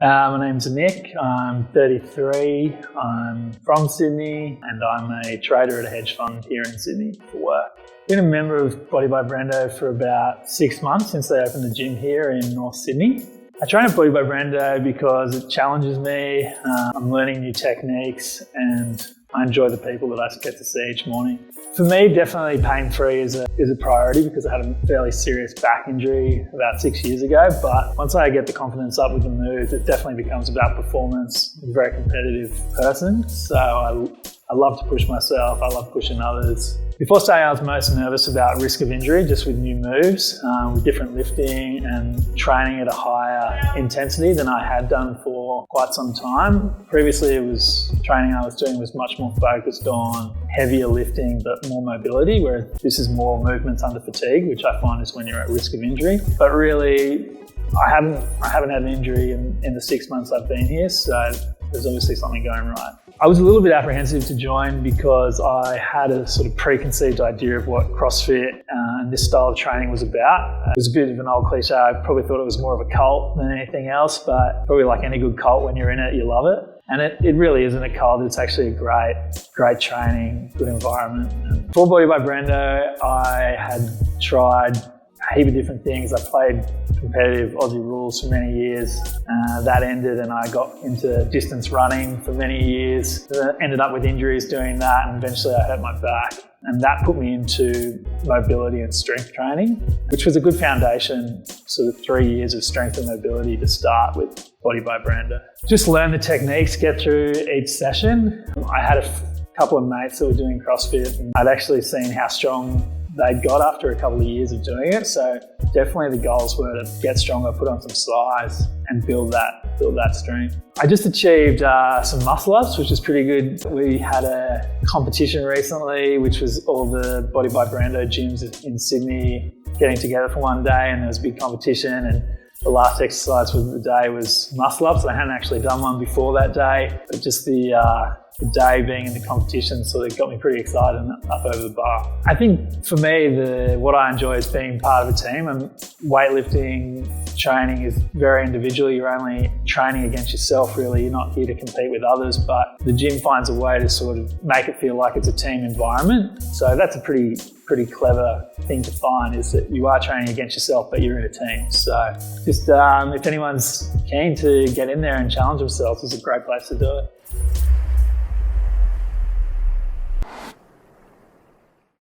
My name's Nick, I'm 33, I'm from Sydney and I'm a trader at a hedge fund here in Sydney for work. Been a member of Body by Brendo for about 6 months since they opened the gym here in North Sydney. I train at Body by Brendo because it challenges me, I'm learning new techniques and I enjoy the people that I get to see each morning. For me, definitely pain-free is a priority because I had a fairly serious back injury about 6 years ago. But once I get the confidence up with the moves, it definitely becomes about performance. I'm a very competitive person, so I love to push myself, I love pushing others. Before starting, I was most nervous about risk of injury just with new moves, with different lifting and training at a higher intensity than I had done for quite some time. Previously, training I was doing was much more focused on heavier lifting but more mobility, whereas this is more movements under fatigue, which I find is when you're at risk of injury. But really, I haven't had an injury in the 6 months I've been here, so there's obviously something going right. I was a little bit apprehensive to join because I had a sort of preconceived idea of what CrossFit and this style of training was about. It was a bit of an old cliche. I probably thought it was more of a cult than anything else, but probably like any good cult, when you're in it, you love it. And it really isn't a cult. It's actually a great training, good environment. And before Body by Brendo, I had tried a heap of different things. I played competitive Aussie Rules for many years. That ended and I got into distance running for many years. Ended up with injuries doing that and eventually I hurt my back. And that put me into mobility and strength training, which was a good foundation, sort of 3 years of strength and mobility to start with Body by Brendo. Just learn the techniques, get through each session. I had a couple of mates that were doing CrossFit and I'd actually seen how strong they'd got after a couple of years of doing it. So definitely the goals were to get stronger, put on some size and build that strength. I just achieved some muscle ups, which is pretty good. We had a competition recently, which was all the Body by Brendo gyms in Sydney getting together for one day, and there was a big competition and the last exercise for the day was muscle ups. I hadn't actually done one before that day, but just the day being in the competition sort of got me pretty excited and up over the bar. I think for me, what I enjoy is being part of a team, and weightlifting training is very individual. You're only training against yourself really. You're not here to compete with others, but the gym finds a way to sort of make it feel like it's a team environment. So that's a pretty clever thing to find, is that you are training against yourself, but you're in a team. So just if anyone's keen to get in there and challenge themselves, it's a great place to do it.